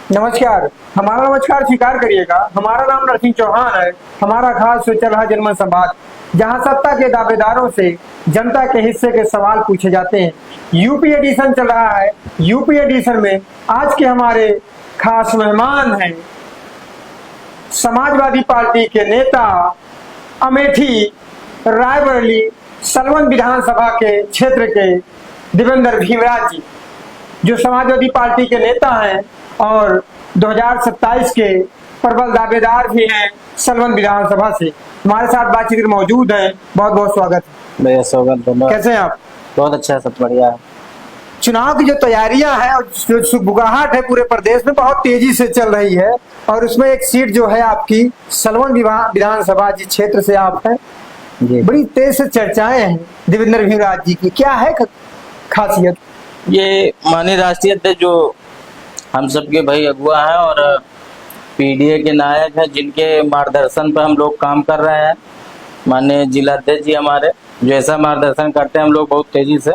नमस्कार। हमारा नमस्कार स्वीकार करिएगा। हमारा नाम नरसिंह चौहान है। हमारा खास चल रहा जनमन संवाद, जहां सत्ता के दावेदारों से जनता के हिस्से के सवाल पूछे जाते हैं। यूपी एडिशन चल रहा है। यूपी एडिशन में आज के हमारे खास मेहमान हैं समाजवादी पार्टी के नेता, अमेठी, रायबरेली, सलवन विधानसभा के क्षेत्र के देवेंद्र भीमराज जी, जो समाजवादी पार्टी के नेता हैं और 2027 के प्रबल दावेदार भी हैं सलवन विधानसभा से। हमारे साथ बातचीत में मौजूद हैं। बहुत बहुत स्वागत भैया। स्वागत। कैसे हैं आप? बहुत अच्छा है, सब बढ़िया है। चुनाव की जो तैयारियां हैं और जो सुगबुगाहट है पूरे प्रदेश में बहुत तेजी से चल रही है, और उसमें एक सीट जो है आपकी सलवन विधानसभा जी क्षेत्र से आप हैं। बड़ी तेज से चर्चाएं हैं देवेंद्र भीमराज जी की, क्या है खासियत? ये माननीय राष्ट्रीय अध्यक्ष जो हम सबके भाई अगुआ हैं और पीडीए के नायक हैं, जिनके मार्गदर्शन पर हम लोग काम कर रहे हैं। माननीय जिला अध्यक्ष जी हमारे जो ऐसा मार्गदर्शन करते हैं, हम लोग बहुत तेजी से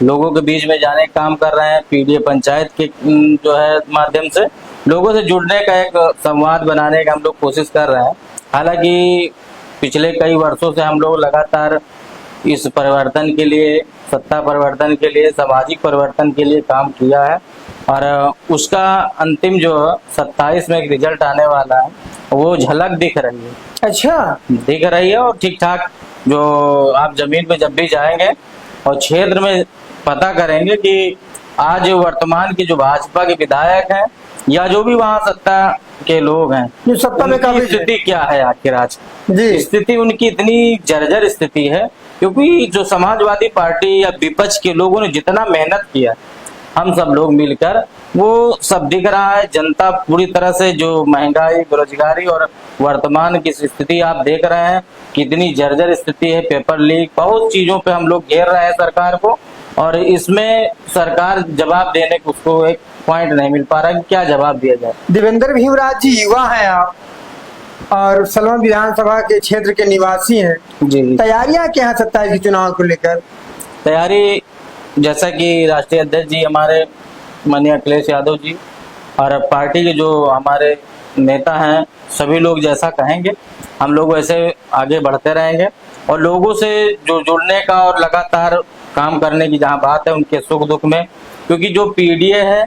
लोगों के बीच में जाने का काम कर रहे हैं। पीडीए पंचायत के जो है माध्यम से लोगों से जुड़ने का एक संवाद बनाने का हम लोग कोशिश कर रहे हैं। हालांकि पिछले कई वर्षों से हम लोग लगातार इस परिवर्तन के लिए, सत्ता परिवर्तन के लिए, सामाजिक परिवर्तन के लिए काम किया है, और उसका अंतिम जो 27 में एक रिजल्ट आने वाला है, वो झलक दिख रही है। अच्छा, दिख रही है। और ठीक ठाक जो आप जमीन पे जब भी जाएंगे और क्षेत्र में पता करेंगे कि आज वर्तमान की जो भाजपा के विधायक हैं या जो भी वहाँ सत्ता के लोग हैं, जो सत्ता में काबिज स्थिति क्या है आखिर आज जी। स्थिति उनकी इतनी जर्जर स्थिति है, क्योंकि जो समाजवादी पार्टी या विपक्ष के लोगों ने जितना मेहनत किया, हम सब लोग मिलकर, वो सब दिख रहा है। जनता पूरी तरह से जो महंगाई, बेरोजगारी और वर्तमान की स्थिति आप देख रहे हैं, कितनी जर्जर स्थिति है। पेपर लीक, बहुत चीजों पे हम लोग घेर रहे हैं सरकार को, और इसमें सरकार जवाब देने को उसको एक पॉइंट नहीं मिल पा रहा है कि क्या जवाब दिया जाए। देवेंद्र भीमराज जी युवा हैं आप, और सलवन विधानसभा के क्षेत्र के निवासी हैं। जी। तैयारियां क्या है 27 के चुनाव को लेकर? तैयारी जैसा कि राष्ट्रीय अध्यक्ष जी हमारे माननीय अखिलेश यादव जी और पार्टी के जो हमारे नेता हैं, सभी लोग जैसा कहेंगे हम लोग वैसे आगे बढ़ते रहेंगे, और लोगों से जो जुड़ने का और लगातार काम करने की जहाँ बात है, उनके सुख दुख में, क्योंकि जो पीडीए है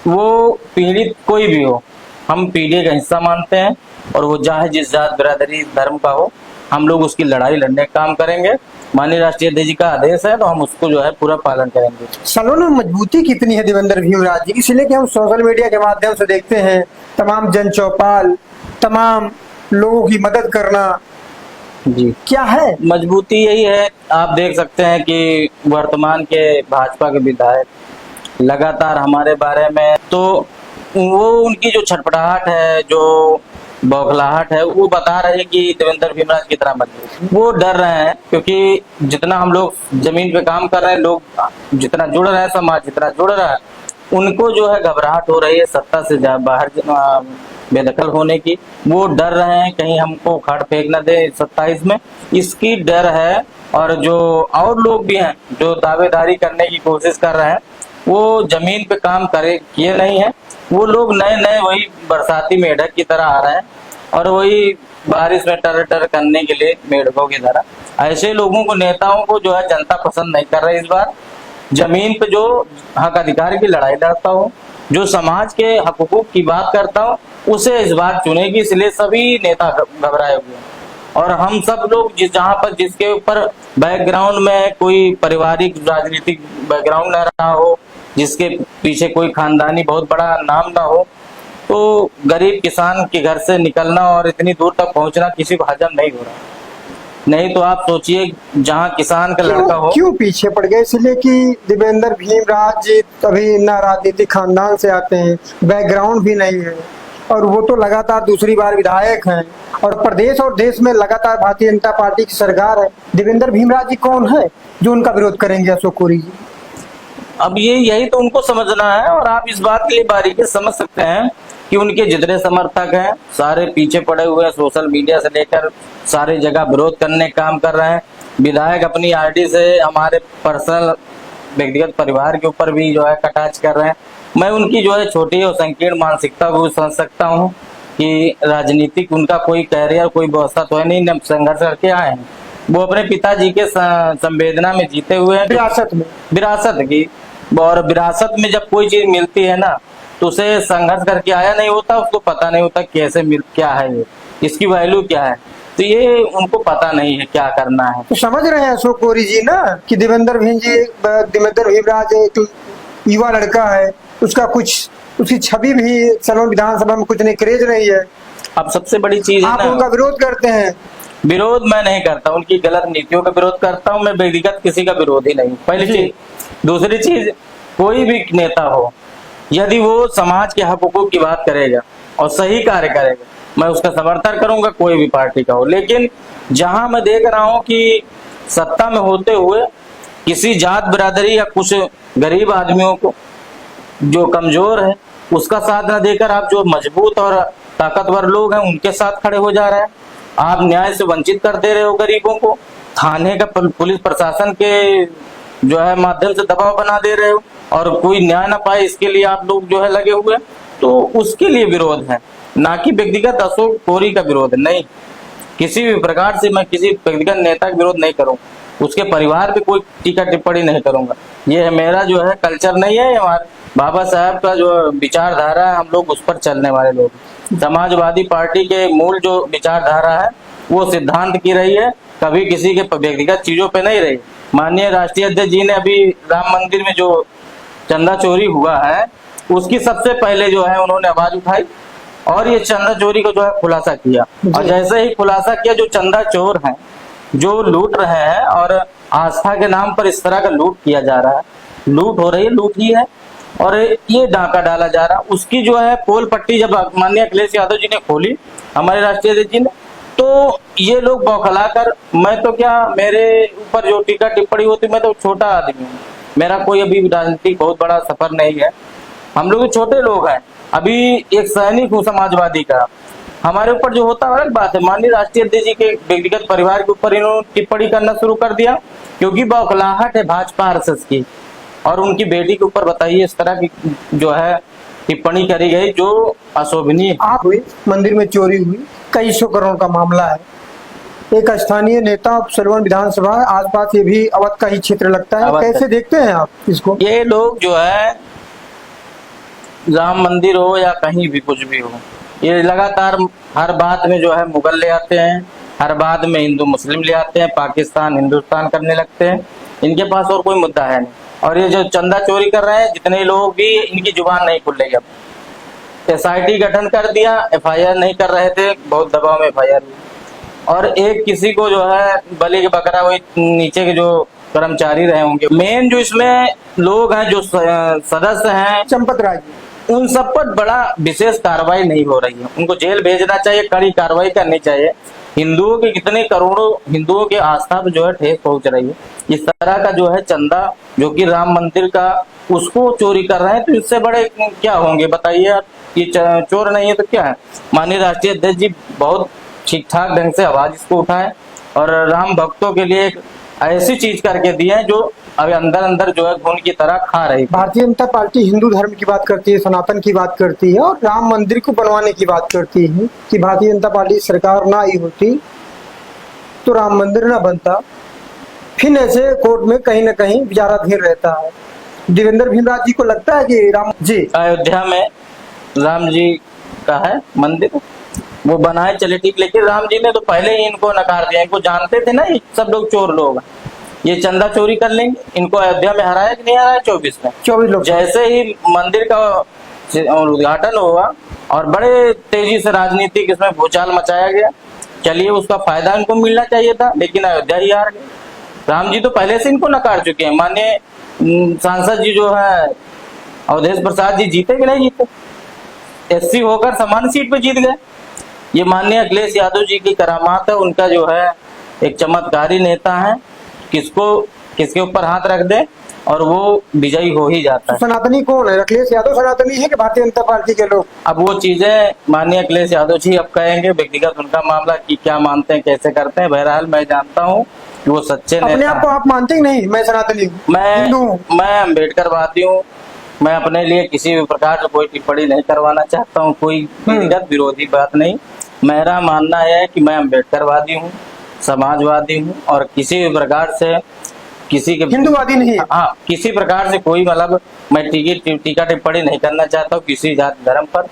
वो पीड़ित कोई भी हो, हम पीडीए का हिस्सा मानते हैं, और वो चाहे जिस जात, बिरादरी, धर्म का हो, हम लोग उसकी लड़ाई लड़ने का काम करेंगे। माननीय राष्ट्रीय अध्यक्ष जी का आदेश है तो हम उसको जो है पूरा पालन करेंगे। सलवन में मजबूती कितनी है देवेंद्र भीमराज जी? इसलिए कि हम सोशल मीडिया के माध्यम से देखते हैं तमाम जन चौपाल, तमाम लोगों की मदद करना। जी, क्या है मजबूती? यही है, आप देख सकते हैं कि वर्तमान के भाजपा के विधायक लगातार हमारे बारे में, तो वो उनकी जो छटपटाहट है, जो बौखलाहट है, वो बता रहे हैं कि देवेंद्र भीमराज की तरह मजबूत। वो डर रहे हैं, क्योंकि जितना हम लोग जमीन पे काम कर रहे हैं, लोग जितना जुड़ रहे हैं, समाज जितना जुड़ रहा है, उनको जो है घबराहट हो रही है सत्ता से बाहर बेदखल होने की। वो डर रहे हैं कहीं हमको उखाड़ फेंक न दे 27 में, इसकी डर है। और जो और लोग भी हैं जो दावेदारी करने की कोशिश कर रहे हैं, वो जमीन पे काम किए नहीं है, वो लोग नए नए वही बरसाती मेढक की तरह आ रहे हैं, और वही बारिश में टर टर करने के लिए मेढकों की तरह। ऐसे लोगों को, नेताओं को जो है जनता पसंद नहीं कर रही। इस बार जमीन पे जो हक अधिकार की लड़ाई लड़ता हो, जो समाज के हक हुकूक की बात करता हो, उसे इस बार चुनेगी। इसलिए सभी नेता घबराए हुए हैं, और हम सब लोग जहाँ पर जिसके ऊपर बैकग्राउंड में कोई पारिवारिक राजनीतिक बैकग्राउंड न रहा हो, जिसके पीछे कोई खानदानी बहुत बड़ा नाम ना हो, तो गरीब किसान के घर से निकलना और इतनी दूर तक पहुंचना किसी को हजम नहीं हो रहा। नहीं तो आप सोचिए, जहाँ किसान का लड़का हो। क्यों पीछे पड़ गए? इसलिए कि देवेंद्र भीमराज जी कभी ना राजनीतिक खानदान से आते हैं, बैकग्राउंड भी नहीं है, और वो तो लगातार दूसरी बार विधायक हैं, और प्रदेश और देश में लगातार भारतीय जनता पार्टी की सरकार है। देवेंद्र भीमराज जी कौन है जो उनका विरोध करेंगे अशोक कोरी जी? अब यही तो उनको समझना है, और आप इस बात के लिए बारीकी समझ सकते हैं कि उनके जितने समर्थक हैं सारे पीछे पड़े हुए हैं। सोशल मीडिया से लेकर सारी जगह विरोध करने का काम कर रहे हैं। विधायक अपनी आरडी से हमारे पर्सनल व्यक्तिगत परिवार के ऊपर भी जो है कटाक्ष कर रहे हैं। मैं उनकी जो है छोटी और संकीर्ण मानसिकता को समझ सकता हूँ कि राजनीतिक उनका कोई कैरियर कोई व्यवस्था तो है नहीं, न संघर्ष करके आए हैं। वो अपने पिताजी के संवेदना में जीते हुए हैं, विरासत की। और विरासत में जब कोई चीज मिलती है ना तो उसे संघर्ष करके आया नहीं होता, उसको पता नहीं होता कैसे मिल क्या है, ये इसकी वैल्यू क्या है। तो ये उनको पता नहीं है क्या करना है। तो समझ रहे हैं अशोक कोरी जी ना कि देवेंद्र भीमराज एक युवा लड़का है, उसका कुछ उसकी छवि भी सलवन विधानसभा में कुछ नहीं, क्रेज नहीं है। अब सबसे बड़ी चीज आप उनका विरोध करते हैं। विरोध मैं नहीं करता, उनकी गलत नीतियों का विरोध करता हूँ। मैं व्यक्तिगत किसी का विरोधी नहीं, पहली चीज। दूसरी चीज, कोई भी नेता हो यदि वो समाज के हक हुकूक की बात करेगा और सही कार्य करेगा, मैं उसका समर्थन करूंगा, कोई भी पार्टी का हो। लेकिन जहां मैं देख रहा हूं कि सत्ता में होते हुए किसी जात बिरादरी या कुछ गरीब आदमियों को जो कमजोर है उसका साथ न देकर आप जो मजबूत और ताकतवर लोग हैं उनके साथ खड़े हो जा रहे हैं। आप न्याय से वंचित कर दे रहे हो गरीबों को, थाने का पुलिस प्रशासन के जो है माध्यम से दबाव बना दे रहे हो और कोई न्याय ना पाए इसके लिए आप लोग जो है लगे हुए। तो उसके लिए विरोध है, ना कि व्यक्तिगत अशोक कोरी का विरोध है। नहीं, किसी भी प्रकार से मैं किसी व्यक्तिगत नेता का विरोध नहीं करूँ, उसके परिवार पे कोई टीका टिप्पणी नहीं करूंगा। ये मेरा जो है कल्चर नहीं है, हमारे बाबा साहब का जो विचारधारा है हम लोग उस पर चलने वाले लोग। समाजवादी पार्टी के मूल जो विचारधारा है वो सिद्धांत की रही है, कभी किसी के व्यक्तिगत चीजों पे नहीं रही। माननीय राष्ट्रीय अध्यक्ष जी ने अभी राम मंदिर में जो चंदा चोरी हुआ है उसकी सबसे पहले जो है उन्होंने आवाज उठाई और ये चंदा चोरी को जो है खुलासा किया। और जैसे ही खुलासा किया, जो चंदा चोर हैं जो लूट रहे हैं और आस्था के नाम पर इस तरह का लूट किया जा रहा है, लूट हो रही है, लूट ही है और ये डाका डाला जा रहा है। उसकी जो है पोल पट्टी जब माननीय अखिलेश यादव जी ने खोली, हमारे राष्ट्रीय अध्यक्ष जी ने, तो ये लोग बौखला कर, मैं तो क्या, मेरे ऊपर जो टीका टिप्पणी होती, मैं तो छोटा आदमी हूँ, मेरा कोई अभी राजनीतिक बहुत बड़ा सफर नहीं है, हम लोग छोटे लोग हैं, अभी एक सैनिक हूँ समाजवादी का। हमारे ऊपर जो होता है अलग बात है। माननीय राष्ट्रीय अध्यक्ष जी के व्यक्तिगत परिवार के ऊपर इन्होंने टिप्पणी करना शुरू कर दिया क्योंकि बौखलाहट है भाजपा आरएसएस की। और उनकी बेटी के ऊपर बताइए इस तरह की जो है टिप्पणी करी गई जो अशोभनीय। आप हुई मंदिर में चोरी हुई, कई सौ करोड़ का मामला है, एक स्थानीय नेता सलवन विधानसभा आसपास ये भी अवध का ही क्षेत्र लगता है, कैसे देखते हैं आप इसको? ये लोग जो है राम मंदिर हो या कहीं भी कुछ भी हो, ये लगातार हर बात में जो है मुगल ले आते हैं, हर बात में हिंदू मुस्लिम ले आते हैं, पाकिस्तान हिंदुस्तान करने लगते हैं। इनके पास और कोई मुद्दा है नहीं। और ये जो चंदा चोरी कर रहे हैं जितने लोग भी, इनकी जुबान नहीं खुल रही। अब एसआईटी गठन कर दिया, एफआईआर नहीं कर रहे थे, बहुत दबाव में एफआईआर हुई। और एक किसी को जो है बलि के बकरा हुई, नीचे के जो कर्मचारी रहे होंगे, मेन जो इसमें लोग हैं जो सदस्य हैं चंपत राय, उन सब पर बड़ा विशेष कार्रवाई नहीं हो रही है। उनको जेल भेजना चाहिए, कड़ी कार्रवाई करनी चाहिए। हिंदुओं के कितने करोड़ों हिंदुओं के आस्था पर जो है ठेस पहुंच रही है। इस तरह का जो है चंदा जो कि राम मंदिर का, उसको चोरी कर रहे हैं, तो इससे बड़े क्या होंगे बताइए आप? ये चोर नहीं है तो क्या है? माननीय राष्ट्रीय अध्यक्ष जी बहुत ठीक ठाक ढंग से आवाज इसको उठाए और राम भक्तों के लिए एक ऐसी चीज करके दी है जो अभी अंदर अंदर जो है घुन की तरह खा रही। भारतीय जनता पार्टी हिंदू धर्म की बात करती है, सनातन की बात करती है और राम मंदिर को बनवाने की बात करती है कि भारतीय जनता पार्टी सरकार ना आई होती तो राम मंदिर ना बनता। फिर ऐसे कोर्ट में कहीं ना कहीं विचाराधीन रहता है। देवेंद्र भीमराज जी को लगता है कि राम जी अयोध्या में राम जी का है मंदिर, वो बनाए चले ठीक, लेकिन राम जी ने तो पहले ही इनको नकार दिया। इनको जानते थे ना ये सब लोग चोर लोग, ये चंदा चोरी कर लेंगे। इनको अयोध्या में हराया कि नहीं हराया? 24 लोग। जैसे ही मंदिर का उद्घाटन हुआ और बड़े तेजी से राजनीतिक इसमें भूचाल मचाया गया, चलिए उसका फायदा इनको मिलना चाहिए था, लेकिन अयोध्या ही हार गए। राम जी तो पहले से इनको नकार चुके हैं। माननीय सांसद जी जो है अवधेश प्रसाद जी जीते कि नहीं जीते? एससी होकर समान सीट पे जीत गए। ये माननीय अखिलेश यादव जी की करामात है, उनका जो है एक चमत्कारी नेता है, किसको किसके ऊपर हाथ रख दे और वो विजयी हो ही जाता है। सनातनी कौन है? अखिलेश यादव सनातनी है कि भारतीय जनता पार्टी के लोग? अब वो चीजें माननीय अखिलेश यादव जी अब कहेंगे, व्यक्तिगत उनका मामला कि क्या मानते हैं कैसे करते हैं। बहरहाल मैं जानता हूँ कि वो सच्चे अपने आप को आप मानते ही नहीं? मैं सनातनी हूँ, मैं अम्बेडकरवादी हूँ, मैं अपने लिए किसी भी प्रकार से कोई टिप्पणी नहीं करवाना चाहता हूँ, कोई व्यक्तिगत विरोधी बात नहीं। मेरा मानना है कि मैं अम्बेडकरवादी हूँ, समाजवादी हूँ, और किसी भी प्रकार से किसी के हिंदूवादी नहीं है। हाँ, किसी प्रकार से कोई मतलब मैं टीका टिप्पणी नहीं करना चाहता हूँ किसी जाति धर्म पर।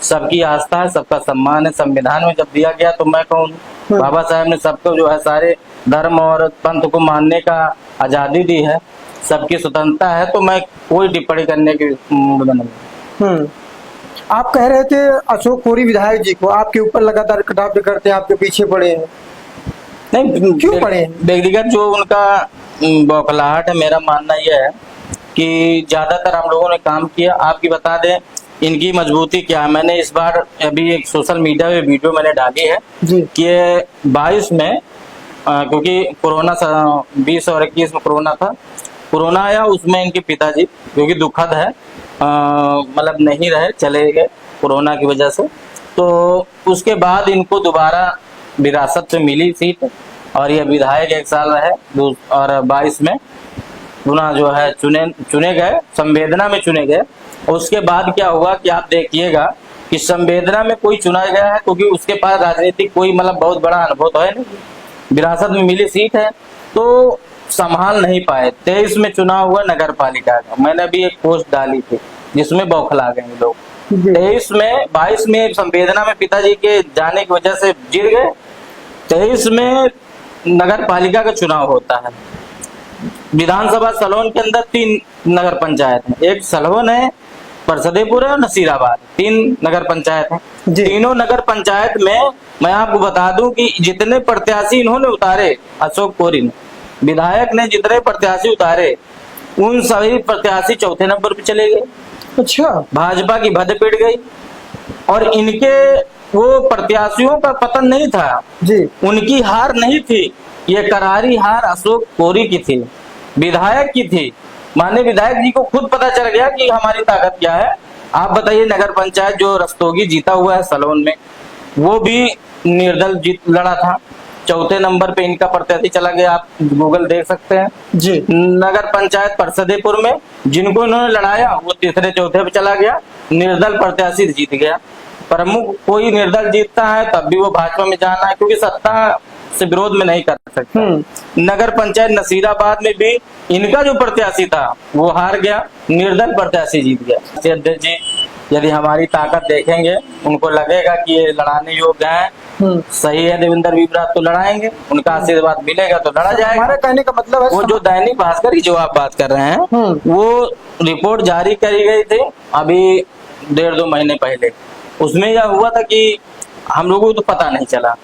सबकी आस्था है, सबका सम्मान है। संविधान में जब दिया गया तो मैं कहूँ बाबा साहब ने सबको जो है सारे धर्म और पंथ को मानने का आजादी दी है, सबकी स्वतंत्रता है, तो मैं कोई टिप्पणी करने की मूड में नहीं। आप कह रहे थे अशोक कोरी विधायक जी को आपके ऊपर लगातार कटाक्ष करते हैं, आपके पीछे पड़े हैं, नहीं क्यों पड़े हैं? व्यक्तिगत जो उनका बौखलाहट है, मेरा मानना यह है कि ज्यादातर हम लोगों ने काम किया। आपकी बता दें इनकी मजबूती क्या है। मैंने इस बार अभी एक सोशल मीडिया पे वीडियो मैंने डाली है कि 22 में क्योंकि कोरोना 20 और 21 में कोरोना आया, उसमें इनके पिताजी, क्योंकि दुखद है, मतलब नहीं रहे, चले गए कोरोना की वजह से। तो उसके बाद इनको दोबारा विरासत से मिली सीट और ये विधायक 1 साल रहे और 22 में पुनः जो है चुने गए, संवेदना में चुने गए। उसके बाद क्या हुआ कि आप देखिएगा कि संवेदना में कोई चुना गया है क्योंकि उसके पास राजनीतिक कोई मतलब बहुत बड़ा अनुभव तो है नहीं, विरासत में मिली सीट है तो संभाल नहीं पाए। 23 में चुनाव हुआ नगर पालिका का, मैंने अभी एक पोस्ट डाली थी जिसमें बौखला गए लोग। 22 में संवेदना में पिताजी के जाने की वजह से जीत गए। 23 में नगर पालिका का चुनाव होता है। विधानसभा सलोन के अंदर 3 नगर पंचायत है, एक सलवन है, परसदेपुर है और नसीराबाद, 3 नगर पंचायत है। तीनों नगर पंचायत में मैं आपको बता दूं कि जितने प्रत्याशी इन्होंने उतारे, अशोक कोरी ने, विधायक ने जितने प्रत्याशी उतारे, उन सभी प्रत्याशी चौथे नंबर पे चले गए। अच्छा, भाजपा की भद पिट गई और इनके वो प्रत्याशियों का पतन नहीं था जी, उनकी हार नहीं थी, ये करारी हार अशोक कोरी की थी, विधायक की थी। माननीय विधायक जी को खुद पता चल गया कि हमारी ताकत क्या है। आप बताइए, नगर पंचायत जो रस्तोगी जीता हुआ है सलोन में, वो भी निर्दल जीत लड़ा था, चौथे नंबर पे इनका प्रत्याशी चला गया, आप गूगल देख सकते हैं जी। नगर पंचायत परसदेपुर में जिनको इन्होंने लड़ाया वो तीसरे चौथे पे चला गया, निर्दल प्रत्याशी जीत गया। प्रमुख कोई निर्दल जीतता है तब भी वो भाजपा में जाना है क्योंकि सत्ता से विरोध में नहीं कर सकता। नगर पंचायत नसीराबाद में भी इनका जो प्रत्याशी था वो हार गया, निर्दल प्रत्याशी जीत गया। अध्यक्ष जी यदि हमारी ताकत देखेंगे, उनको लगेगा कि ये लड़ाने योग्य है, सही है देवेंद्र भीमराव, तो लड़ाएंगे, उनका आशीर्वाद मिलेगा तो लड़ा जाएगा। हमारे कहने का मतलब है वो जो दैनिक भास्कर की जो आप बात कर रहे हैं वो रिपोर्ट जारी करी गई थी अभी 1.5-2 महीने पहले। उसमें यह हुआ था कि हम लोगों को तो पता नहीं चला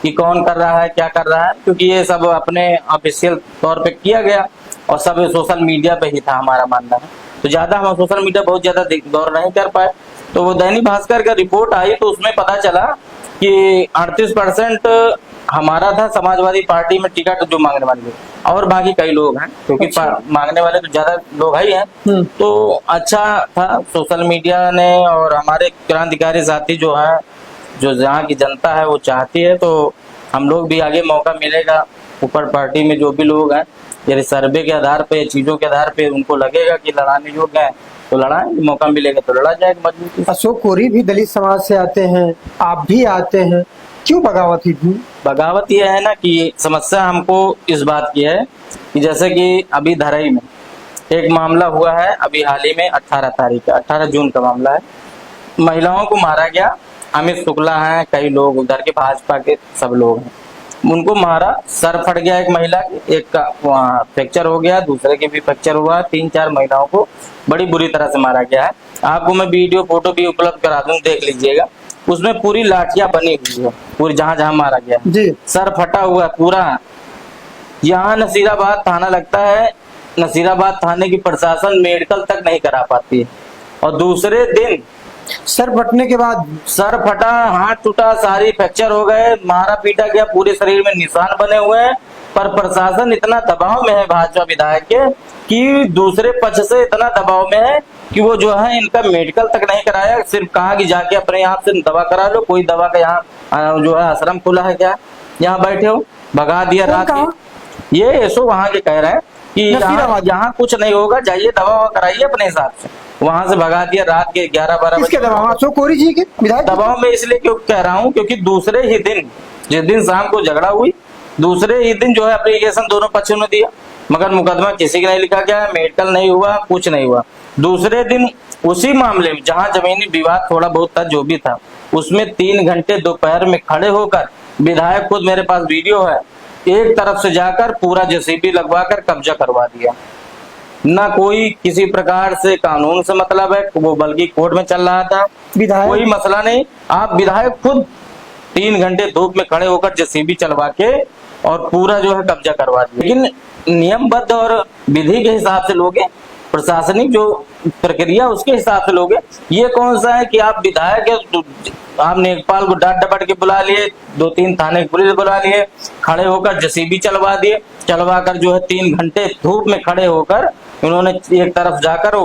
कि कौन कर रहा है, क्या कर रहा है, क्योंकि ये सब अपने ऑफिशियल तौर पे किया गया और सब सोशल मीडिया पे ही था, हमारा मानना है। तो ज्यादा हम सोशल मीडिया बहुत ज्यादा दौर नहीं कर पाए। तो वो दैनिक भास्कर का रिपोर्ट आई तो उसमें पता चला कि 38% हमारा था, समाजवादी पार्टी में टिकट जो मांगने वाले और बाकी कई लोग हैं, क्योंकि मांगने वाले तो ज्यादा लोग ही हैं। तो अच्छा था, सोशल मीडिया ने और हमारे क्रांतिकारी साथी जो है, जो जहाँ की जनता है वो चाहती है, तो हम लोग भी आगे मौका मिलेगा। ऊपर पार्टी में जो भी लोग हैं, यदि सर्वे के आधार पे, चीजों के आधार पे उनको लगेगा कि लड़ाने योग्य है तो लड़ाएंगे, मौका मिलेगा तो लड़ा जाएगा मजबूती। अशोक कोरी भी दलित समाज से आते हैं, आप भी आते हैं, क्यों बगावत हुई? बगावत यह है ना कि समस्या हमको इस बात की है कि जैसे कि अभी धरई में एक मामला हुआ है, अभी हाल ही में 18 जून का मामला है, महिलाओं को मारा गया। अमित शुक्ला है, कई लोग उधर के भाजपा के सब लोग हैं, उनको मारा, सर फट गया एक महिला की, एक का वहाँ फ्रैक्चर हो गया, दूसरे के भी फ्रैक्चर हुआ, 3-4 महिलाओं को बड़ी बुरी तरह से मारा गया है। आपको मैं वीडियो फोटो भी उपलब्ध करा दूं, देख लीजिएगा। उसमें पूरी लाठियां बनी हुई है, पूरी जहां जहां मारा गया जी, सर फटा हुआ है पूरा। यहाँ नसीराबाद थाना लगता है, नसीराबाद थाने की प्रशासन मेडिकल तक नहीं करा पाती है और दूसरे दिन सर फटने के बाद सर फटा, हाथ टूटा, सारी फ्रैक्चर हो गए, मारा पीटा गया, पूरे शरीर में निशान बने हुए हैं। पर प्रशासन इतना दबाव में है भाजपा विधायक के कि दूसरे पक्ष से इतना दबाव में है कि वो जो है इनका मेडिकल तक नहीं कराया, सिर्फ कहा कि जाके अपने आप से दवा करा लो। कोई दवा का यहाँ जो है आश्रम खुला है क्या, यहाँ बैठे हो, भगा दिया रात की। ये ऐसो वहां के कह रहे हैं कि यहाँ कुछ नहीं होगा, जाइए दवा ववा कराइए अपने हिसाब से। वहां से भगा दिया रात के 11-12 बजे। अशोक कोहरी जी के विधायक दबाव में इसलिए क्यों कह रहा हूँ, क्योंकि दूसरे ही दिन, जिस दिन शाम को झगड़ा हुई, दूसरे ही दिन जो है एप्लीकेशन दोनों पक्षों ने दिया, मगर मुकदमा किसी का नहीं लिखा गया, मेडिकल नहीं हुआ, कुछ नहीं हुआ। दूसरे दिन उसी मामले में जहां जमीनी विवाद थोड़ा बहुत था, जो भी था, उसमें 3 घंटे दोपहर में खड़े होकर विधायक, खुद मेरे पास वीडियो है, एक तरफ से जाकर पूरा जेसीबी लगवाकर कब्जा करवा दिया। ना कोई किसी प्रकार से कानून से मतलब है, वो बल्कि कोर्ट में चल रहा था, कोई मसला नहीं। आप विधायक खुद 3 घंटे धूप में खड़े होकर जेसीबी चलवा के और पूरा जो है कब्जा करवा दिया। लेकिन नियमबद्ध और विधि के हिसाब से लोगे, प्रशासनिक जो प्रक्रिया उसके हिसाब से लोगे। ये कौन सा है कि आप विधायक है, आप लेखपाल को डांट डपट के बुला लिए, 2-3 थाने की पुलिस बुला लिए, खड़े होकर जेसीबी चलवा दिए, चलवा कर जो है 3 घंटे धूप में खड़े होकर उन्होंने एक तरफ जाकर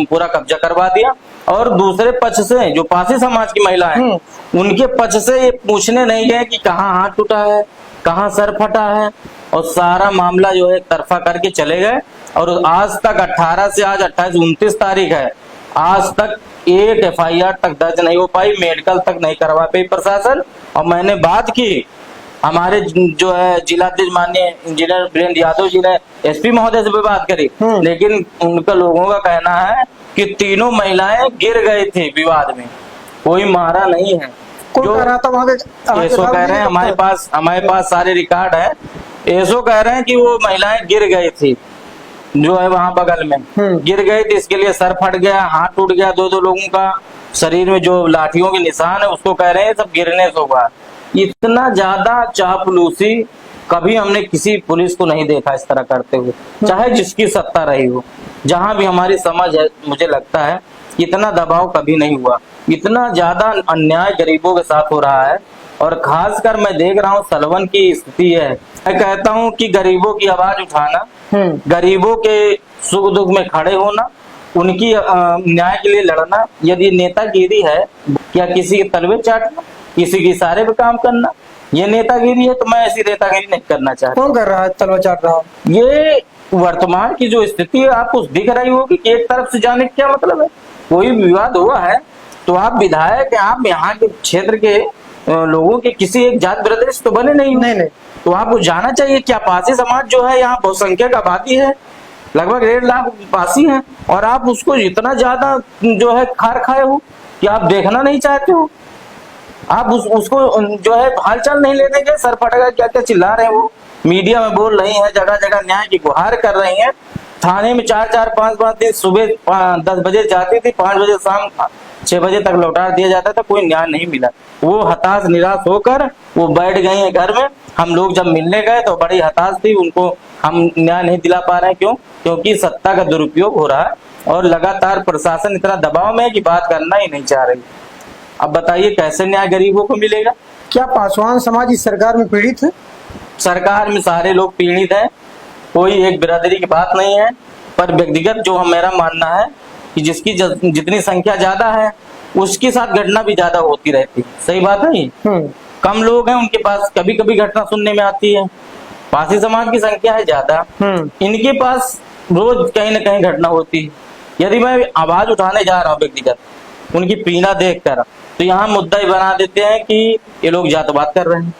पूरा कब्जा करवा दिया। और दूसरे पक्ष से जो पासी समाज की महिलाएं, उनके पक्ष से ये पूछने नहीं गए कि कहाँ हाथ टूटा है, कहाँ सर फटा है, और सारा मामला जो है तरफा करके चले गए। और आज तक 18 से आज 28 29 तारीख है, आज तक एक FIR तक दर्ज नहीं हो पाई, मेडिकल तक नहीं करवा पाई प्रशासन। और मैंने बात की, हमारे जो है जिलाध्यक्ष माननीय इंजीनियर वीरेंद्र यादव जी ने SP महोदय से भी बात करी, लेकिन उनका लोगों का कहना है कि तीनों महिलाएं गिर गई थी विवाद में, कोई मारा नहीं है। जो ऐसो कह रहे हैं, हमारे पास सारे रिकॉर्ड है, ऐसो कह रहे हैं कि वो महिलाएं गिर गई थी, जो है वहां बगल में गिर गई थी, इसके लिए सर फट गया, हाथ टूट गया, 2-2 लोगों का शरीर में जो लाठियों के निशान है, उसको कह रहे हैं सब गिरने से हुआ। इतना ज्यादा चापलूसी कभी हमने किसी पुलिस को नहीं देखा इस तरह करते हुए, चाहे जिसकी सत्ता रही हो। जहां भी हमारी समझ है, मुझे लगता है इतना दबाव कभी नहीं हुआ, इतना ज्यादा अन्याय गरीबों के साथ हो रहा है। और खासकर मैं देख रहा हूँ सलवन की स्थिति है, मैं कहता हूँ कि गरीबों की आवाज उठाना, गरीबों के सुख दुख में खड़े होना, उनकी न्याय के लिए लड़ना, यदि नेतागिरी है क्या किसी के तलवे चाटना, किसी के इशारे पे काम करना, ये नेतागिरी है, तो मैं ऐसी नेतागिरी नहीं करना चाहता। कौन कर रहा है तलवा चाट रहा है? ये वर्तमान की जो स्थिति है आपको दिख रही होगी कि एक तरफ से जाने क्या मतलब है। कोई विवाद हुआ है तो आप विधायक हैं, आप यहाँ के क्षेत्र के लोगों के किसी एक जात बिरादरी से तो बने नहीं, तो आपको जाना चाहिए क्या पासी समाज जो है यहाँ बहुसंख्यक आबादी है, लगभग 1.5 लाख पासी हैं, और आप उसको इतना ज्यादा जो है खार खाए हो कि आप देखना नहीं चाहते हो। आप उसको जो है हालचाल नहीं लेने के, सर फटेगा क्या क्या चिल्ला रहे हो, मीडिया में बोल रही है, जगह जगह न्याय की गुहार कर रही है। थाने में 4-4 5-5 दिन सुबह 10 बजे जाती थी, 5 बजे शाम 6 बजे तक लौटा दिया जाता था, कोई न्याय नहीं मिला। वो हताश निराश होकर वो बैठ गई है घर में। हम लोग जब मिलने गए तो बड़ी हताश थी, उनको हम न्याय नहीं दिला पा रहे हैं। क्यों? क्योंकि सत्ता का दुरुपयोग हो रहा है और लगातार प्रशासन इतना दबाव में है कि बात करना ही नहीं चाह रही। अब बताइए कैसे न्याय गरीबों को मिलेगा? क्या पासवान समाज इस सरकार में पीड़ित है? सरकार में सारे लोग पीड़ित हैं, कोई एक बिरादरी की बात नहीं है। पर व्यक्तिगत जो मेरा मानना है कि जिसकी जितनी संख्या ज्यादा है उसके साथ घटना भी ज्यादा होती रहती है। सही बात नहीं? कम लोग हैं उनके पास कभी कभी घटना सुनने में आती है। पासी समाज की संख्या है ज्यादा, इनके पास रोज कहीं ना कहीं घटना होती है। यदि मैं आवाज उठाने जा रहा हूँ व्यक्तिगत उनकी पीड़ा देखकर, तो यहाँ मुद्दा ही बना देते हैं कि ये लोग जातवाद कर रहे हैं,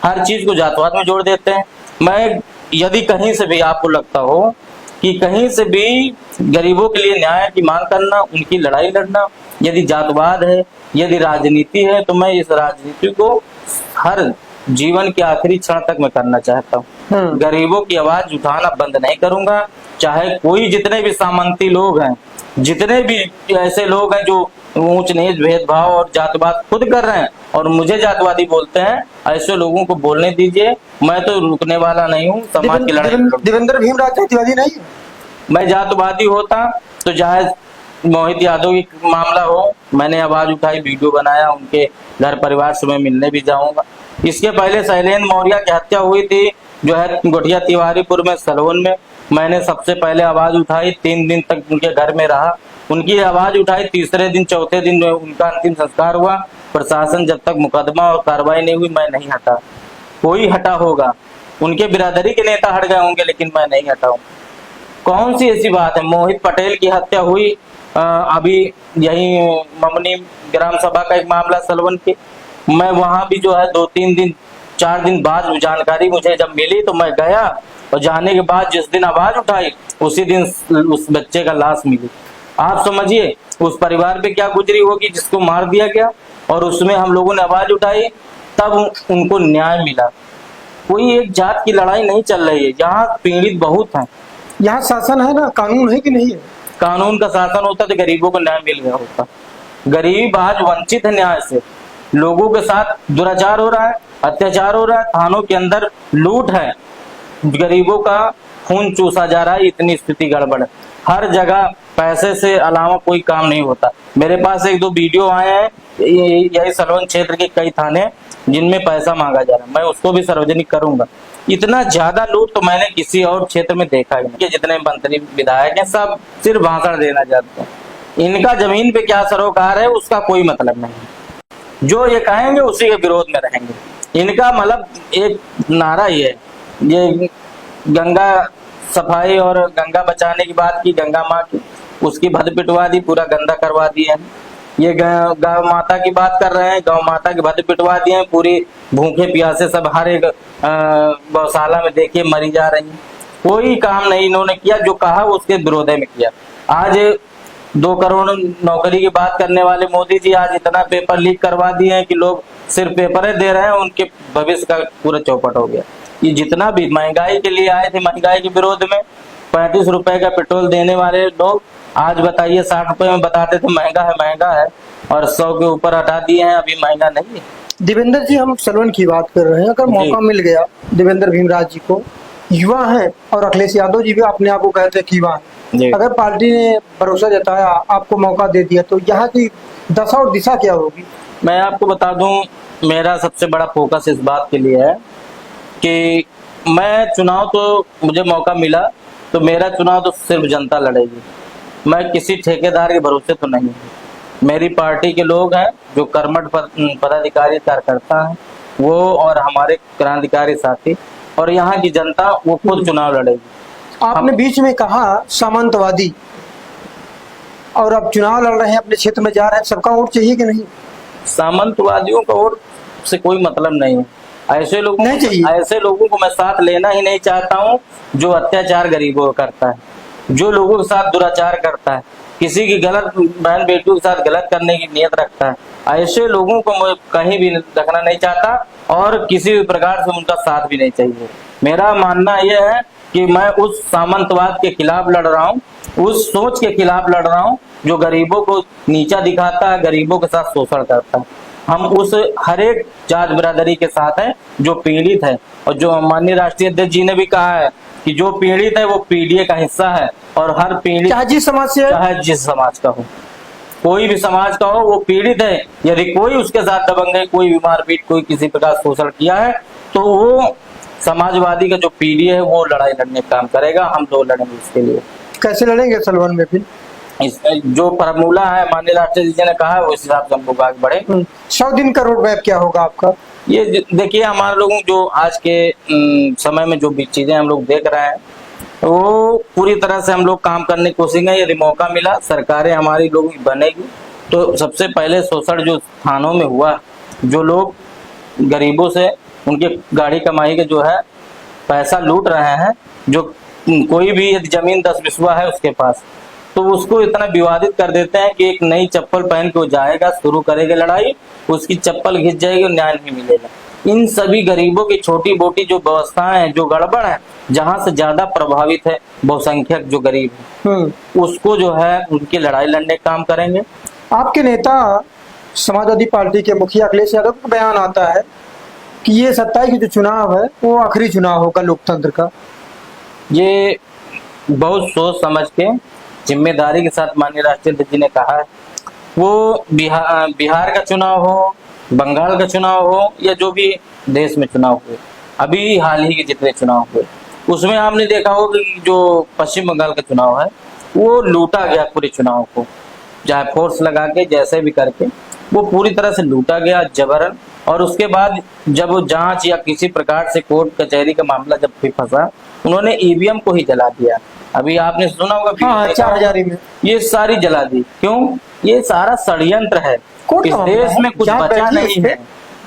हर चीज को जातवाद में जोड़ देते हैं। मैं यदि कहीं से भी आपको लगता हो कि कहीं से भी गरीबों के लिए न्याय की मांग करना, उनकी लड़ाई लड़ना यदि जातवाद है, यदि राजनीति है, तो मैं इस राजनीति को हर जीवन के आखिरी क्षण तक मैं करना चाहता हूँ। गरीबों की आवाज उठाना बंद नहीं करूंगा, चाहे कोई जितने भी सामंती लोग हैं, जितने भी ऐसे लोग हैं जो ऊंच नीच भेदभाव और जातवाद खुद कर रहे हैं और मुझे जातवादी बोलते हैं, ऐसे लोगों को बोलने दीजिए। मैं तो रुकने वाला नहीं हूँ समाज की लड़ाई। देवेंद्र भीमराव जातिवादी नहीं है? मैं जातवादी होता तो चाहे मोहित यादव की मामला हो, मैंने आवाज उठाई, वीडियो बनाया, उनके घर परिवार से मैं मिलने भी जाऊंगा। इसके पहले शैलेंद्र मौर्य की हत्या हुई थी जो है गोठिया तिवारीपुर में सलवन में, मैंने सबसे पहले आवाज उठाई, 3 दिन तक उनके घर में रहा, उनकी आवाज उठाई। तीसरे दिन चौथे दिन उनका अंतिम संस्कार हुआ। प्रशासन जब तक मुकदमा और कार्रवाई नहीं हुई मैं नहीं हटा। कोई हटा होगा, उनके बिरादरी के नेता हट गए होंगे, लेकिन मैं नहीं हटा हूँ। कौन सी ऐसी बात है? मोहित पटेल की हत्या हुई, अभी यही ममनी ग्राम सभा का एक मामला सलवन के, मैं वहां भी जो है 2-3 दिन 4 दिन बाद जानकारी मुझे जब मिली तो मैं गया, और जाने के बाद जिस दिन आवाज उठाई उसी दिन उस बच्चे का लाश मिली। आप समझिए उस परिवार पे क्या गुजरी होगी जिसको मार दिया गया, और उसमें हम लोगों ने आवाज उठाई तब उनको न्याय मिला। कोई एक जात की लड़ाई नहीं चल रही है, यहाँ पीड़ित बहुत हैं। यहाँ शासन है ना, कानून है कि नहीं है? कानून का शासन होता तो गरीबों को न्याय मिल गया होता। गरीब आज वंचित है न्याय से, लोगों के साथ दुराचार हो रहा है, अत्याचार हो रहा है, थानों के अंदर लूट है, गरीबों का खून चूसा जा रहा है, इतनी स्थिति गड़बड़ है। हर जगह पैसे से अलावा कोई काम नहीं होता। मेरे पास 1-2 वीडियो आए हैं यही सलवन क्षेत्र के कई थाने जिनमें पैसा मांगा जा रहा है, मैं उसको भी सार्वजनिक करूंगा। इतना ज्यादा लूट तो मैंने किसी और क्षेत्र में देखा ही नहीं। जितने मंत्री विधायक हैं सब सिर्फ भाषण देना चाहते हैं, इनका जमीन पे क्या सरोकार है उसका कोई मतलब नहीं। जो ये कहेंगे उसी के विरोध में रहेंगे। इनका मतलब एक नारा ही है, ये गंगा सफाई और गंगा बचाने की बात की, गंगा माँ की, उसकी भद पिटवा दी, पूरा गंदा करवा दिए हैं। ये गौ माता की बात कर रहे हैं, गौ माता की भद पिटवा दिए हैं, पूरी भूखे प्यासे सब हर एक गौशाला में देखिए मरी जा रही हैं। कोई काम नहीं इन्होंने किया, जो कहा उसके विरोध में किया। आज 2 करोड़ नौकरी की बात करने वाले मोदी जी आज इतना पेपर लीक करवा दिए हैं कि लोग सिर्फ पेपर दे रहे हैं, उनके भविष्य का पूरा चौपट हो गया। ये जितना भी महंगाई के लिए आए थे, महंगाई के विरोध में 35 रुपए का पेट्रोल देने वाले लोग आज बताइए 60 रुपए में बताते थे महंगा है, और 100 के ऊपर हटा दिए हैं, अभी महंगा नहीं है। देवेंद्र जी, हम सलवन की बात कर रहे हैं, अगर मौका मिल गया देवेंद्र भीमराज जी को, युवा हैं और अखिलेश यादव जी भी अपने आप को कहते हैं कि युवा हैं, अगर पार्टी ने भरोसा जताया, आपको मौका दे दिया, तो यहाँ की दशा और दिशा क्या होगी? मैं आपको बता दूं, मेरा सबसे बड़ा फोकस इस बात के लिए है कि मैं चुनाव, तो मुझे मौका मिला तो मेरा चुनाव तो सिर्फ जनता लड़ेगी, मैं किसी ठेकेदार के भरोसे तो नहीं हूँ। मेरी पार्टी के लोग हैं जो कर्मठ पदाधिकारी कार्यकर्ता हैं, वो और हमारे क्रांतिकारी साथी और यहाँ की जनता, वो खुद चुनाव लड़ेगी। आपने बीच में कहा सामंतवादी, और अब चुनाव लड़ रहे हैं, अपने क्षेत्र में जा रहे हैं, सबका वोट चाहिए कि नहीं? सामंतवादियों का वोट से कोई मतलब नहीं है। ऐसे लोगों को मैं साथ लेना ही नहीं चाहता हूँ जो अत्याचार गरीबों को करता है, जो लोगों के साथ दुराचार करता है, किसी की गलत बहन बेटियों के साथ गलत करने की नियत रखता है। ऐसे लोगों को मैं कहीं भी रखना नहीं चाहता और किसी भी प्रकार से उनका साथ भी नहीं चाहिए। मेरा मानना यह है कि मैं उस सामंतवाद के खिलाफ लड़ रहा हूँ, उस सोच के खिलाफ लड़ रहा हूँ जो गरीबों को नीचा दिखाता है, गरीबों के साथ शोषण करता है। हम उस हर एक जात बिरादरी के साथ हैं जो पीड़ित है, और जो माननीय राष्ट्रीय अध्यक्ष जी ने भी कहा है कि जो पीड़ित है वो पीडीए का हिस्सा है, और हर पीड़ित चाहे जिस समाज से, चाहे जिस समाज का हो, कोई भी समाज का हो, वो पीड़ित है। यदि कोई उसके साथ दबंगई, कोई भी मारपीट, कोई किसी प्रकार शोषण किया है तो वो समाजवादी का जो पीडीए है वो लड़ाई लड़ने का काम करेगा। हम दो लड़ेंगे इसके लिए। कैसे लड़ेंगे सलवन में फिर? जो फॉर्मूला है माननीय राष्ट्रपति जी ने कहा है उस हिसाब से हम लोग आगे बढ़े। 100 दिन का रोड मैप क्या होगा आपका? ये देखिए, हमारे लोगों जो आज के समय में जो भी चीजें हम लोग देख रहे हैं वो पूरी तरह से हम लोग काम करने की कोशिश है। यदि मौका मिला, सरकारें हमारी लोगों की बनेगी, तो सबसे पहले शोषण जो थानों में हुआ, जो लोग गरीबों से उनके गाड़ी कमाई के जो है पैसा लूट रहे हैं, जो कोई भी यदि जमीन 10 बिस्वा है उसके पास, तो उसको इतना विवादित कर देते हैं कि एक नई चप्पल पहन के वो जाएगा, शुरू करेगा लड़ाई, उसकी चप्पल घिस जाएगी और न्याय नहीं मिलेगा। इन सभी गरीबों की छोटी मोटी जो व्यवस्थाएं हैं, जो गड़बड़ है, जहां से ज्यादा प्रभावित है बहुसंख्यक जो गरीब है, उसको जो है उनकी लड़ाई लड़ने का काम करेंगे। आपके नेता समाजवादी पार्टी के मुखिया अखिलेश यादव का बयान आता है कि ये 27 जो चुनाव है वो आखिरी चुनाव होगा लोकतंत्र का। ये बहुत सोच समझ के जिम्मेदारी के साथ माननीय राष्ट्रपति जी ने कहा है। वो बिहार का चुनाव हो, बंगाल का चुनाव हो, या जो भी देश में चुनाव हुए, अभी हाल ही के जितने चुनाव हुए, उसमें आपने देखा होगा कि जो पश्चिम बंगाल का चुनाव है वो लूटा गया पूरे चुनाव को, चाहे फोर्स लगा के जैसे भी करके वो पूरी तरह से लूटा गया जबरन। और उसके बाद जब जांच या किसी प्रकार से कोर्ट कचहरी का मामला जब भी फंसा, उन्होंने ईवीएम को ही जला दिया। अभी आपने सुना होगा हाँ, देखा 4000 में ये सारी जला दी। क्यों? ये सारा षड्यंत्र है। कौन इस मामला देश है? में कुछ जांच बचा बैठी है नहीं इस पे? है,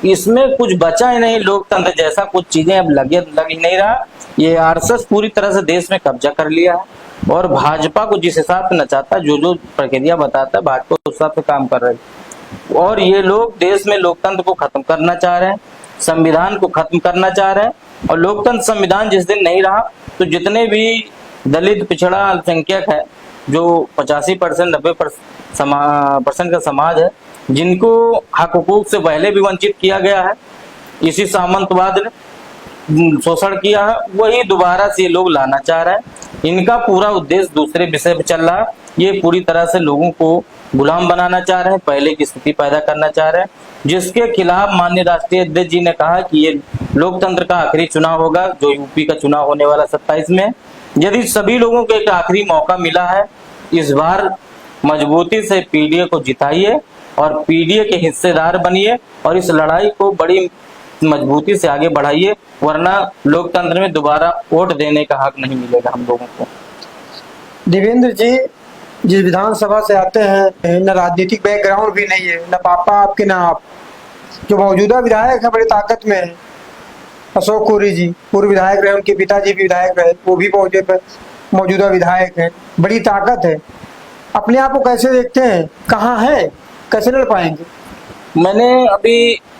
इसमें कुछ बचा ही नहीं। लोकतंत्र जैसा कुछ चीजें अब लग ही नहीं रहा। ये आरएसएस पूरी तरह से देश में कब्जा कर लिया है और भाजपा को जिस हिसाब से नचाता, जो प्रक्रिया बताता है, भाजपा उस हिसाब से काम कर रही है। और ये लोग देश में लोकतंत्र को खत्म करना चाह रहे हैं, संविधान को खत्म करना चाह रहे हैं। और लोकतंत्र संविधान जिस दिन नहीं रहा तो जितने भी दलित पिछड़ा अल्पसंख्यक है, जो 85% 90% का समाज है, जिनको हक हुकूक से पहले भी वंचित किया गया है, इसी सामंतवाद ने शोषण किया है, वही दोबारा से ये लोग लाना चाह रहे हैं। इनका पूरा उद्देश्य दूसरे विषय पे चल रहा है। ये पूरी तरह से लोगों को गुलाम बनाना चाह रहे हैं, पहले की स्थिति पैदा करना चाह रहे हैं, जिसके खिलाफ माननीय राष्ट्रीय अध्यक्ष जी ने कहा कि ये लोकतंत्र का आखिरी चुनाव होगा, जो यूपी का चुनाव होने वाला 27 में। यदि सभी लोगों को एक आखिरी मौका मिला है, इस बार मजबूती से पीडीए को जिताइए और पीडीए के हिस्सेदार बनिए और इस लड़ाई को बड़ी मजबूती से आगे बढ़ाइए, वरना लोकतंत्र में दोबारा वोट देने का हक नहीं मिलेगा हम लोगों को। देवेंद्र जी जिस विधानसभा से आते हैं, न राजनीतिक बैकग्राउंड भी नहीं है, न पापा आपके न आप, जो मौजूदा विधायक है बड़ी ताकत में है, अशोक कोरी जी पूर्व विधायक रहे, उनके पिताजी भी विधायक रहे, वो भी मौजूदा विधायक है, बड़ी ताकत है। अपने आप को कैसे देखते हैं, कहाँ है, कैसे लड़ पाएंगे? मैंने अभी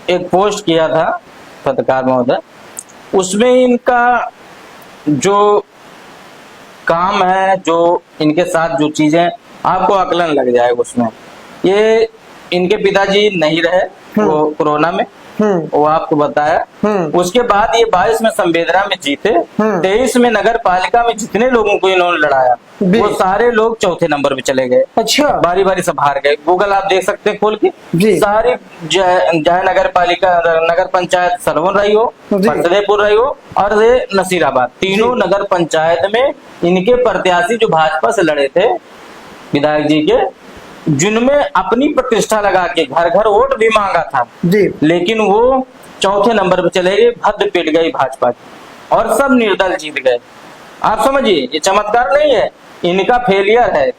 एक पोस्ट किया था पत्रकार महोदय, उसमें इनका जो काम है, जो इनके साथ जो चीजें, आपको आकलन लग जाएगा उसमें। ये इनके पिताजी नहीं रहे वो कोरोना में, वो आपको बताया। उसके बाद ये 22 में संवेदना में जीते, 23 में नगर पालिका में जितने लोगों को इन्होंने लड़ाया वो सारे लोग चौथे नंबर पे चले गए। अच्छा, बारी बारी सब हार गए। गूगल आप देख सकते हैं खोल के, सारी चाहे नगर पालिका, नगर पंचायत सलवन रही हो, फतेहपुर रही हो और ये नसीराबाद, तीनों नगर पंचायत में इनके प्रत्याशी जो भाजपा से लड़े थे विधायक जी के, जिनमें अपनी प्रतिष्ठा लगा के घर घर वोट भी मांगा था जी, लेकिन वो चौथे नंबर पे चले गए, भद्द पिट गई भाजपा की और सब निर्दल जीत गए। आप समझिए, ये चमत्कार नहीं है, इनका फेलियर है,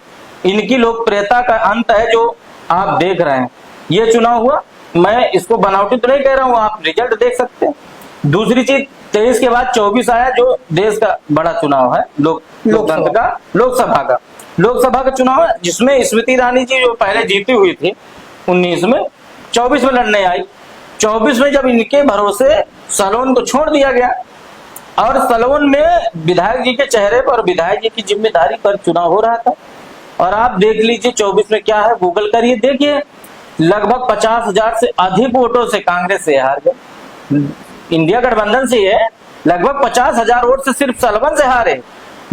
इनकी लोकप्रियता का अंत है जो आप देख रहे हैं। ये चुनाव हुआ, मैं इसको बनावटी तो नहीं कह रहा हूँ, आप रिजल्ट देख सकते हैं। दूसरी चीज, 23 के बाद 24 आया जो देश का बड़ा चुनाव है, लोकतंत्र का, लोकसभा का चुनाव है, जिसमें स्मृति ईरानी जी जो पहले जीती हुई थी 19 में, 24 में लड़ने आई। 24 में जब इनके भरोसे सलोन को छोड़ दिया गया और सलोन में विधायक जी के चेहरे पर, विधायक जी की जिम्मेदारी पर चुनाव हो रहा था। और आप देख लीजिए 24 में क्या है, गूगल करिए, देखिए लगभग 50,000 से अधिक वोटों से कांग्रेस से हार गए। इंडिया गठबंधन से है, लगभग 50,000 वोट से सिर्फ सलवन से हारे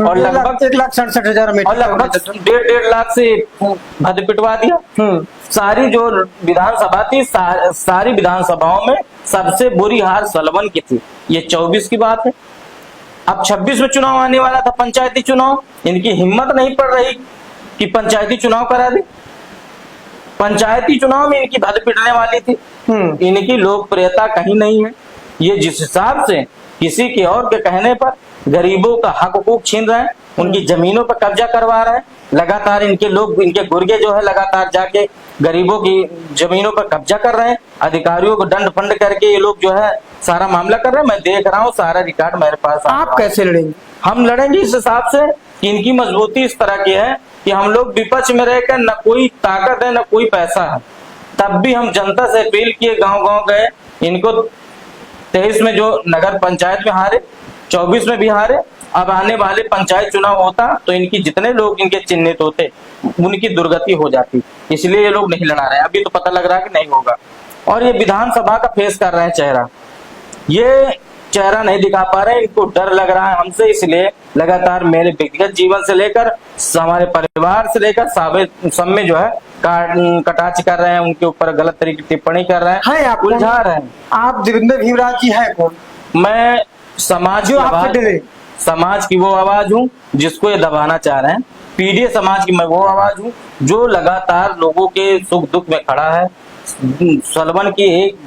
और लगभग 1,67,000 और लगभग 1.5 लाख से भद पिटवा दिया। सारी जो विधानसभा थी, सारी विधानसभाओं में सबसे बुरी हार सलवन की थी। ये 24 की बात है। अब 26 में चुनाव आने वाला था, पंचायती चुनाव, इनकी हिम्मत नहीं पड़ रही कि पंचायती चुनाव करा दे। पंचायती चुनाव में इनकी भद पिटने वाली थी। इनकी लोकप्रियता कहीं नहीं है। ये जिस हिसाब से किसी के और के कहने पर गरीबों का हक हुकूक छीन रहे हैं, उनकी जमीनों पर कब्जा करवा रहे हैं, लगातार इनके लोग, इनके गुर्गे जो है लगातार जाके गरीबों की जमीनों पर कब्जा कर रहे हैं, अधिकारियों को दंड फंड करके ये लोग जो है सारा मामला कर रहे हैं। मैं देख रहा हूँ, सारा रिकॉर्ड मेरे पास। आप कैसे लड़ेंगे? हम लड़ेंगे इस हिसाब से कि इनकी मजबूती इस तरह की है कि हम लोग विपक्ष में रहकर न कोई ताकत है न कोई पैसा है, तब भी हम जनता से अपील किए, गांव गांव गए, इनको 23 में जो नगर पंचायत में हारे, 24 में भी हारे, अब आने वाले पंचायत चुनाव होता तो इनकी जितने लोग इनके चिन्हित होते उनकी दुर्गति हो जाती, इसलिए ये लोग नहीं लड़ा रहे। अभी तो पता लग रहा है कि नहीं होगा। और ये विधानसभा का फेस कर रहे हैं चेहरा, ये चेहरा नहीं दिखा पा रहे, इनको डर लग रहा है हमसे, इसलिए लगातार मेरे व्यक्तिगत जीवन से लेकर हमारे परिवार से लेकर सब में जो है कटाक्ष कर रहे हैं, उनके ऊपर गलत तरीके की टिप्पणी कर रहे हैं, आप उलझा रहे हैं। आप देवेंद्र भीमराव जी है कौन? मैं समाज की वो आवाज हूँ जिसको ये दबाना चाह रहे हैं। पीडीए समाज की मैं वो आवाज हूँ जो लगातार लोगों के सुख दुख में खड़ा है, सलवन की एक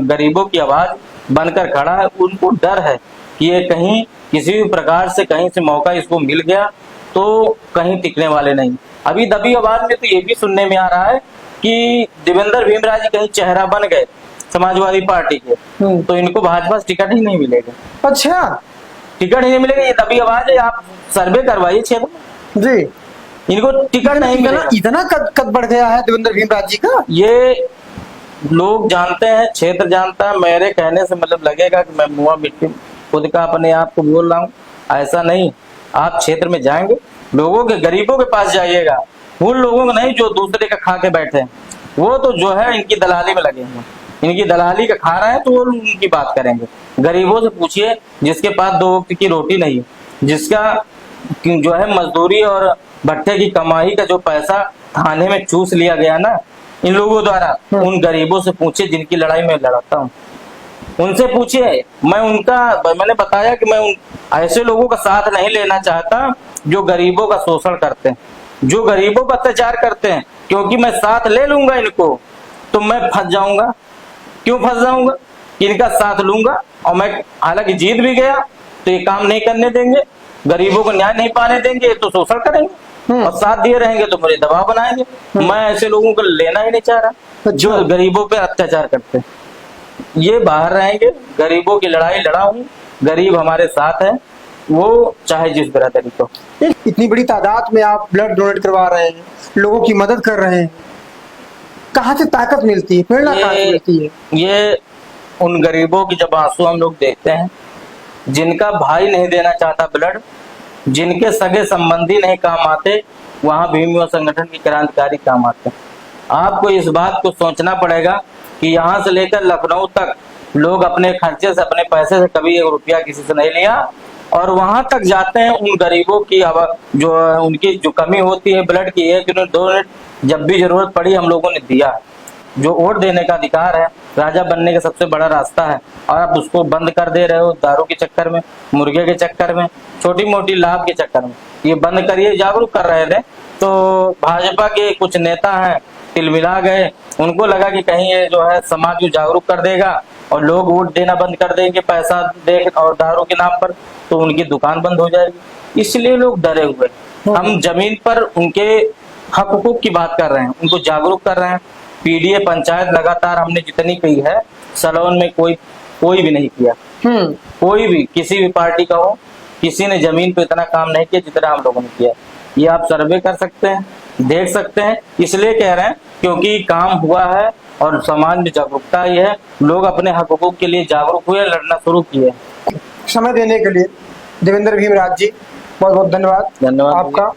गरीबों की आवाज बनकर खड़ा है। उनको डर है कि ये कहीं किसी भी प्रकार से कहीं से मौका इसको मिल गया तो कहीं टिकने वाले नहीं। अभी दबी आवाज में तो ये भी सुनने में आ रहा है कि देवेंद्र भीमराव जी कहीं चेहरा बन गए समाजवादी पार्टी के, तो इनको भाजपा से टिकट ही नहीं मिलेगा। अच्छा, टिकट ही नहीं मिलेगा, ये दबी आवाज है, आप सर्वे करवाइए क्षेत्र में जी। इनको टिकट नहीं मिलेगा। इतना कद बढ़ गया है देवेंद्र भीमराव जी का। ये लोग जानते हैं, क्षेत्र जानता है। मेरे कहने से मतलब लगेगा कि मैं मुआ मिट्टी खुद का अपने आप को बोल रहा हूँ, ऐसा नहीं। आप क्षेत्र में जाएंगे, लोगों के गरीबों के पास जाइएगा, उन लोगों को नहीं जो दूसरे का खा के बैठे हैं, वो तो जो है इनकी दलाली में लगे हैं, इनकी दलाली का खा रहे हैं, तो वो उनकी बात करेंगे। गरीबों से पूछिए जिसके पास 2 वक्त की रोटी नहीं, जिसका जो है मजदूरी और भट्टे की कमाई का जो पैसा थाने में चूस लिया गया ना इन लोगों द्वारा, उन गरीबों से पूछिए जिनकी लड़ाई में लड़ता हूँ, उनसे पूछिए। मैंने बताया कि मैं उन ऐसे लोगों का साथ नहीं लेना चाहता जो गरीबों का शोषण करते हैं, जो गरीबों पर अत्याचार करते हैं, क्योंकि मैं साथ ले लूंगा इनको तो मैं फंस जाऊंगा। क्यों फंस जाऊंगा? इनका साथ लूंगा और मैं हालांकि जीत भी गया तो ये काम नहीं करने देंगे, गरीबों को न्याय नहीं पाने देंगे, तो शोषण करेंगे और साथ दिए रहेंगे तो मुझे दबाव बनाएंगे। मैं ऐसे लोगों को लेना ही नहीं चाह रहा जो गरीबों पे अत्याचार करते हैं। ये बाहर रहेंगे, गरीबों की लड़ाई लड़ा हूं, गरीब हमारे साथ है, वो चाहे जिस बिरादरी को। इतनी बड़ी तादाद में आप ब्लड डोनेट करवा रहे हैं, लोगों की मदद कर रहे हैं, कहाँ से ताकत मिलती है, प्रेरणा कहाँ से मिलती है? ये उन गरीबों की जब आंसू हम लोग देखते हैं, जिनका भाई नहीं देना चाहता ब्लड, जिनके सगे संबंधी नहीं काम आते, वहां भीम युवा संगठन की क्रांतिकारी काम आते हैं। आपको इस बात को सोचना पड़ेगा कि यहाँ से लेकर लखनऊ तक लोग अपने खर्चे से, अपने पैसे से कभी 1 रुपया किसी से नहीं लिया, और वहां तक जाते हैं उन गरीबों की जो उनकी जो कमी होती है ब्लड की, 1 यूनिट 2 यूनिट जब भी जरूरत पड़ी हम लोगों ने दिया। जो वोट देने का अधिकार है, राजा बनने का सबसे बड़ा रास्ता है, और आप उसको बंद कर दे रहे हो दारू के चक्कर में, मुर्गे के चक्कर में, छोटी मोटी लाभ के चक्कर में। ये बंद करिए। जागरूक कर रहे थे तो भाजपा के कुछ नेता हैं तिलमिला गए, उनको लगा कि कहीं ये जो है समाज को जागरूक कर देगा और लोग वोट देना बंद कर देंगे पैसा दे और दारू के नाम पर, तो उनकी दुकान बंद हो जाएगी, इसलिए लोग डरे हुए। हम जमीन पर उनके हक हुकूक की बात कर रहे हैं, उनको जागरूक कर रहे हैं। पीडीए पंचायत लगातार हमने जितनी की है, सलोन में कोई भी नहीं किया, कोई भी किसी भी पार्टी का हो, किसी ने जमीन पे इतना काम नहीं किया जितना हम लोगों ने किया। ये आप सर्वे कर सकते हैं, देख सकते हैं। इसलिए कह रहे हैं क्योंकि काम हुआ है और समाज में जागरूकता आई है, लोग अपने हक हुकूक के लिए जागरूक हुए, लड़ना शुरू किए। समय देने के लिए देवेंद्र भीमराव जी बहुत बहुत धन्यवाद। धन्यवाद आपका।